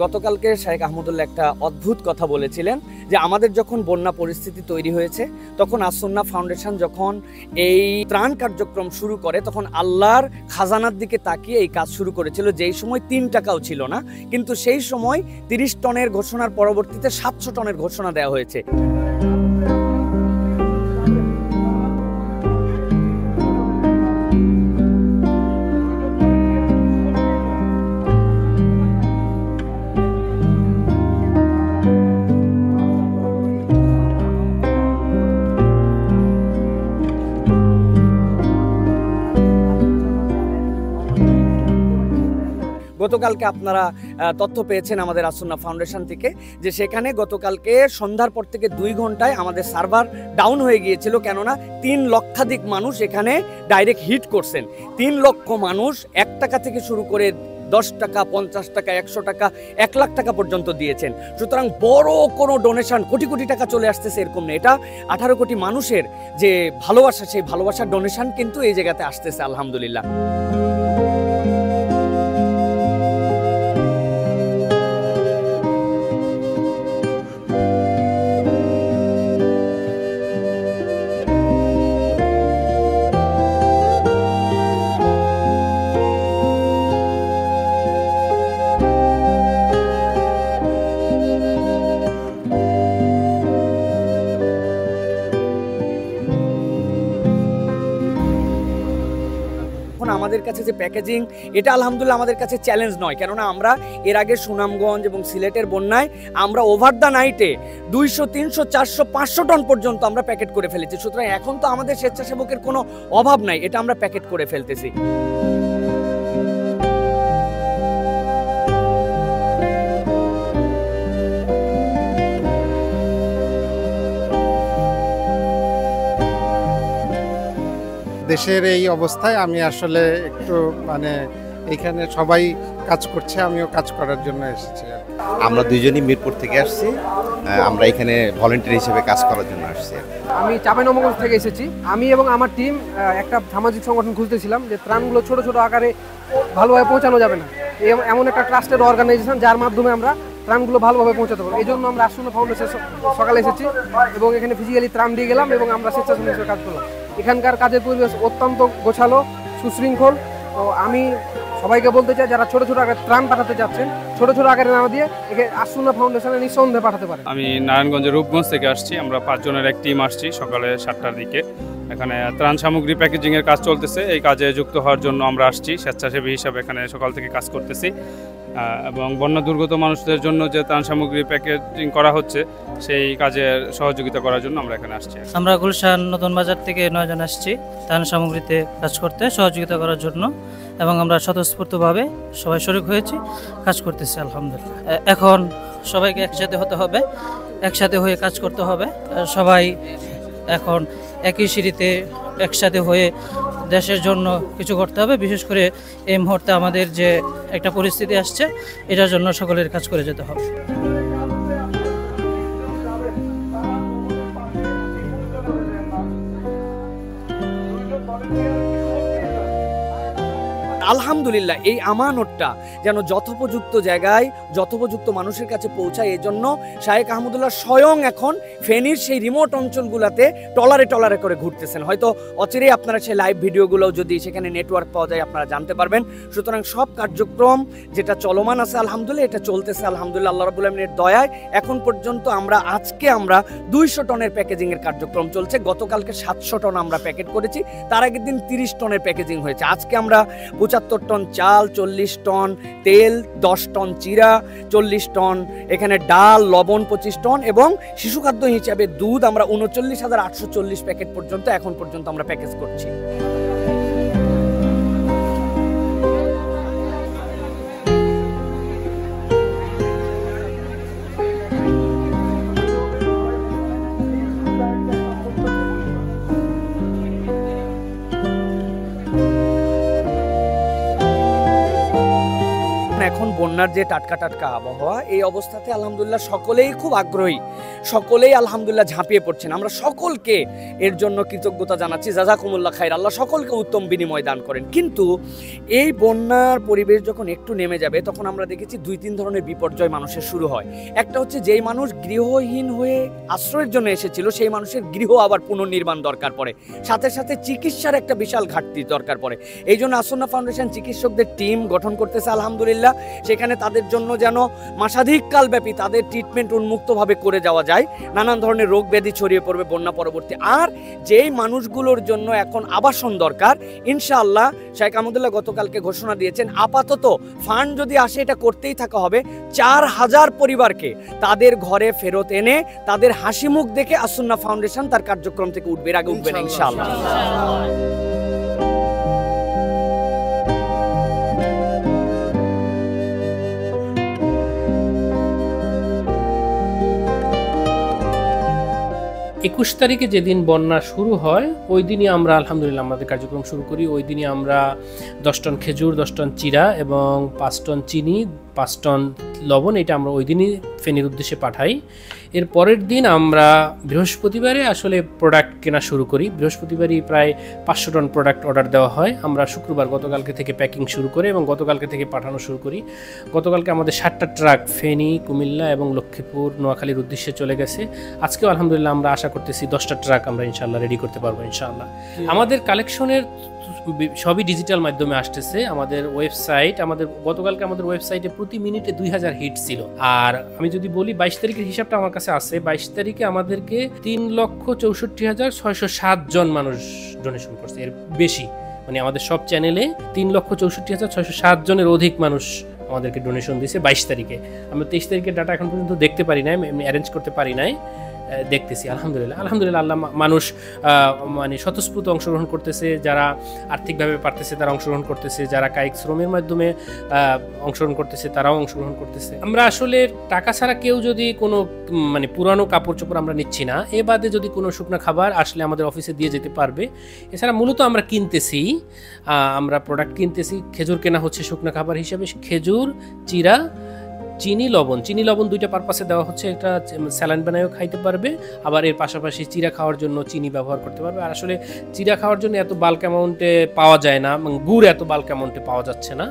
গতকালকে শাহেখ আহমদুল্লাহ একটা অদ্ভুত কথা বলেছিলেন যে আমাদের যখন বন্যা পরিস্থিতি তৈরি হয়েছে তখন আসুন্নাহ ফাউন্ডেশন যখন এই ত্রাণ কার্যক্রম শুরু করে তখন আল্লাহর খাজানার দিকে তাকিয়ে এই কাজ শুরু করেছিল, যেই সময় 3 টাকাও ছিল না, কিন্তু সেই সময় 30 টনের ঘোষণার পরবর্তীতে 700 টনের ঘোষণা দেওয়া হয়েছে। গতকালকে আপনারা তথ্য পেয়েছেন আমাদের আসুন্নাহ ফাউন্ডেশন থেকে যে সেখানে গতকালকে সন্ধ্যার পর থেকে 2 ঘন্টায় আমাদের সার্ভার ডাউন হয়ে গিয়েছিল, কেননা 3 লক্ষাধিক মানুষ এখানে ডাইরেক্ট হিট করছেন। 3 লক্ষ মানুষ 1 টাকা থেকে শুরু করে 10 টাকা, 50 টাকা, 100 টাকা, 1 লাখ টাকা পর্যন্ত দিয়েছেন। সুতরাং বড় কোনো ডোনেশন কোটি কোটি টাকা চলে আসতেছে এরকম না, এটা 18 কোটি মানুষের যে ভালোবাসা, সেই ভালোবাসার ডোনেশন কিন্তু এই জায়গাতে আসতেছে আলহামদুলিল্লাহ। আমাদের কাছে যে প্যাকেজিং, এটা আলহামদুলিল্লাহ আমাদের কাছে চ্যালেঞ্জ নয়, কেননা আমরা এর আগে সুনামগঞ্জ এবং সিলেটের বন্যায় আমরা ওভার দ্য নাইটে 200, 300, 400, 500 টন পর্যন্ত আমরা প্যাকেট করে ফেলেছি। সুতরাং এখন তো আমাদের স্বেচ্ছাসেবকের কোনো অভাব নাই, এটা আমরা প্যাকেট করে ফেলতেছি। দেশের এই অবস্থায় আমি আসলে একটু এখানে সবাই কাজ করছে, আমিও কাজ করার জন্য এসেছি। আমরা দুইজনই মিরপুর থেকে আসছি, আমরা এখানে ভলেন্টিয়ার হিসেবে কাজ করার জন্য আসছি। আমি চাঁপাইনবাবগঞ্জ থেকে এসেছি। আমি এবং আমার টিম একটা সামাজিক সংগঠন খুঁজতেছিলাম যে ত্রাণগুলো ছোট ছোট আকারে ভালোভাবে পৌঁছানো যাবে না, এমন একটা ট্রাস্টেড অর্গানাইজেশন যার মাধ্যমে আমরা ত্রাণগুলো ভালোভাবে পৌঁছাতে পারবো। এই জন্য আমরা আসুন্নাহ ফাউন্ডেশন সকালে এসেছি এবং এখানে ফিজিক্যালি ত্রাণ দিয়ে গেলাম এবং আমরা স্বেচ্ছাসেবী হিসেবে কাজ করলাম। এখানকার কাজের পরিবেশ অত্যন্ত গোছালো, সুশৃঙ্খল। তো আমি সবাইকে বলতে চাই যারা ছোট ছোট আকারে ত্রাণ পাঠাতে যাচ্ছেন, ছোট ছোট আকারে না দিয়ে আসুন্নাহ ফাউন্ডেশনে নিঃসন্দেহে পাঠাতে পারে। আমি নারায়ণগঞ্জের রূপগঞ্জ থেকে আসছি, আমরা 5 জনের এক টিম আসছি সকালে 7টার দিকে। এখানে ত্রাণ সামগ্রী প্যাকেজিংয়ের কাজ চলতেছে, এই কাজে যুক্ত হওয়ার জন্য আমরা আসছি স্বেচ্ছাসেবী হিসাবে, এখানে সকাল থেকে কাজ করতেছি এবং বন্যা দুর্গত মানুষদের জন্য যে ত্রাণ সামগ্রী প্যাকেজিং করা হচ্ছে সেই কাজের সহযোগিতা করার জন্য আমরা এখানে আসছি। আমরা গুলশান নতুন বাজার থেকে 9 জন আসছি ত্রাণ সামগ্রীতে কাজ করতে সহযোগিতা করার জন্য, এবং আমরা স্বতঃস্ফূর্তভাবে সবাই শরীক হয়েছি, কাজ করতেছি আলহামদুলিল্লাহ। এখন সবাইকে একসাথে হতে হবে, একসাথে হয়ে কাজ করতে হবে। সবাই এখন একই সিঁড়িতে একসাথে হয়ে দেশের জন্য কিছু করতে হবে। বিশেষ করে এই মুহূর্তে আমাদের যে একটা পরিস্থিতি আসছে, এটার জন্য সকলের কাজ করে যেতে হবে। আলহামদুলিল্লাহ এই আমানতটা যেন যথোপযুক্ত জায়গায় যথোপযুক্ত মানুষের কাছে পৌঁছায়, এই জন্য শাহেখ আহমদুল্লাহ স্বয়ং এখন ফেনীর সেই রিমোট অঞ্চলগুলোতে টলারে করে ঘুরতেছেন। হয়তো অচিরেই আপনারা সেই লাইভ ভিডিওগুলো যদি সেখানে নেটওয়ার্ক পাওয়া যায় আপনারা জানতে পারবেন। সুতরাং সব কার্যক্রম যেটা চলমান আছে আলহামদুলিল্লাহ, এটা চলতেছে আলহামদুলিল্লাহ আল্লাহ রাব্বুল আলামিনের দয়ায়। এখন পর্যন্ত আজকে আমরা 200 টনের প্যাকেজিংয়ের কার্যক্রম চলছে। গতকালকে 700 টন আমরা প্যাকেট করেছি, তার আগের দিন 30 টনের প্যাকেজিং হয়েছে। আজকে আমরা 75 টন চাল, 40 টন তেল, 10 টন চিরা, 40 টন এখানে ডাল, লবণ 25 টন এবং শিশু খাদ্য হিসাবে দুধ আমরা 39,840 প্যাকেট পর্যন্ত এখন পর্যন্ত আমরা প্যাকেজ করছি। এখন বন্যা বন্যার যে টাটকা টাটকা আবহাওয়া, এই অবস্থাতে আলহামদুলিল্লাহ সকলেই খুব আগ্রহী, সকলেই আলহামদুলিল্লাহ ঝাঁপিয়ে পড়ছেন। আমরা সকলকে এর জন্য কৃতজ্ঞতা জানাচ্ছি, জাযাকুমুল্লাহ খাইর, আল্লাহ সকলকে উত্তম বিনিময় দান করেন। কিন্তু এই বন্যার পরিবেশ যখন একটু নেমে যাবে তখন আমরা দেখেছি 2-3 ধরনের বিপর্যয় মানুষের শুরু হয়। একটা হচ্ছে যেই মানুষ গৃহহীন হয়ে আশ্রয়ের জন্য এসেছিল সেই মানুষের গৃহ আবার পুনর্নির্মাণ দরকার পড়ে, সাথে সাথে চিকিৎসার একটা বিশাল ঘাটতি দরকার পড়ে। এই জন্য আসন্না ফাউন্ডেশন চিকিৎসকদের টিম গঠন করতেছে আলহামদুলিল্লাহ। সেখানে তাদের জন্য যেন মাসাধিক কালব্যাপী তাদের ট্রিটমেন্ট উন্মুক্তভাবে করে যাওয়া যায়। নানান ধরনের রোগ ব্যাধি ছড়িয়ে পড়বে বন্যা পরবর্তী। আর যেই মানুষগুলোর জন্য এখন আবাসন দরকার, ইনশাআল্লাহ শেখ আহমদুল্লাহ গতকালকে ঘোষণা দিয়েছেন আপাতত ফান্ড যদি আসে এটা করতেই থাকা হবে। 4000 পরিবারকে তাদের ঘরে ফেরত এনে তাদের হাসি মুখ দেখে আসন্না ফাউন্ডেশন তার কার্যক্রম থেকে উঠবে, এর আগে উঠবে না ইনশাআল্লাহ। একুশ তারিখে যেদিন বন্যা শুরু হয় ওই দিনই আমরা আলহামদুলিল্লাহ আমাদের কার্যক্রম শুরু করি। ওই দিনই আমরা 10 টন খেজুর, 10 টন চিরা এবং 5 টন চিনি, 5 টন লবণ এটা আমরা ওই দিনই ফেনীর উদ্দেশ্যে পাঠাই। এর পরের দিন আমরা বৃহস্পতিবারে আসলে প্রোডাক্ট কেনা শুরু করি। বৃহস্পতিবারই প্রায় 500 টন প্রোডাক্ট অর্ডার দেওয়া হয়। আমরা শুক্রবার গতকালকে থেকে প্যাকিং শুরু করি এবং গতকালকে থেকে পাঠানো শুরু করি। গতকালকে আমাদের 7টা ট্রাক ফেনী, কুমিল্লা এবং লক্ষ্মীপুর, নোয়াখালীর উদ্দেশ্যে চলে গেছে। আজকেও আলহামদুলিল্লাহ আমরা আশা করতেছি 10টা ট্রাক আমরা ইনশাআল্লাহ রেডি করতে পারবো ইনশাআল্লাহ। আমাদের কালেকশনের সবই ডিজিটাল মাধ্যমে আসতেছে। আমাদের ওয়েবসাইট, গতকালকে আমাদের ওয়েবসাইটে প্রতি মিনিটে 2000 হিট ছিল। আর আমি যদি বলি 22 তারিখের হিসাবটা আমার কাছে আছে, 22 তারিখে আমাদেরকে 3,64,607 জন মানুষ ডোনেশন করছে। এর বেশি মানে আমাদের সব চ্যানেলে 3,64,607 জনের অধিক মানুষ আমাদেরকে ডোনেশন দিয়েছে 22 তারিখে। আমরা 23 তারিখের ডাটা এখন পর্যন্ত দেখতে পারি নাই, অ্যারেঞ্জ করতে পারি নাই, দেখতেছি আলহামদুলিল্লাহ। আল্লাহ মানুষ মানে স্বতঃস্ফূর্ত অংশগ্রহণ করতেছে, যারা আর্থিকভাবে পারতেছে তারা অংশগ্রহণ করতেছে, যারা কায়িক শ্রমের মাধ্যমে অংশগ্রহণ করতেছে তারাও অংশগ্রহণ করতেছে। আমরা আসলে টাকা ছাড়া কেউ যদি কোনো মানে পুরানো কাপড় চোপড় আমরা নিচ্ছি না, এ বাদে যদি কোনো শুকনো খাবার আসলে আমাদের অফিসে দিয়ে যেতে পারবে। এছাড়া মূলত আমরা কিনতেছি, আমরা প্রোডাক্ট কিনতেছি। খেজুর কেনা হচ্ছে শুকনো খাবার হিসেবে, খেজুর, চিরা, চিনি, লবণ 2টা পারপাসে দেওয়া হচ্ছে। একটা স্যালাইন বানায়ও খাইতে পারবে, আবার এর পাশাপাশি চিরা খাওয়ার জন্য চিনি ব্যবহার করতে পারবে। আর আসলে চিরা খাওয়ার জন্য এত বাল্ক অ্যামাউন্টে পাওয়া যায় না, গুড় এত বাল্ক অ্যামাউন্টে পাওয়া যাচ্ছে না।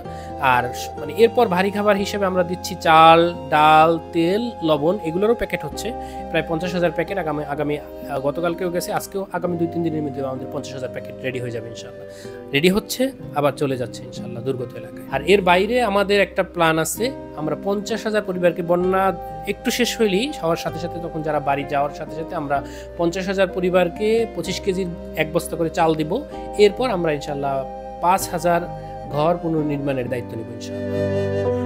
আর মানে এরপর ভারী খাবার হিসেবে আমরা দিচ্ছি চাল, ডাল, তেল, লবণ, এগুলোরও প্যাকেট হচ্ছে প্রায় 50,000 প্যাকেট। আগামী গতকালকেও গেছে, আজকেও আগামী 2-3 দিনের মধ্যে আমাদের 50,000 প্যাকেট রেডি হয়ে যাবে ইনশাআল্লাহ। রেডি হচ্ছে, আবার চলে যাচ্ছে ইনশাআল্লাহ দুর্গত এলাকায়। আর এর বাইরে আমাদের একটা প্ল্যান আছে, আমরা 50,000 পরিবারকে বন্যা একটু শেষ হইলেই সবার সাথে সাথে তখন যারা বাড়ি যাওয়ার সাথে সাথে আমরা 50,000 পরিবারকে 25 কেজির 1 বস্তা করে চাল দিব। এরপর আমরা ইনশাআল্লাহ 5,000 ঘর পুনর্নির্মাণের দায়িত্ব নেব ইনশাআল্লাহ।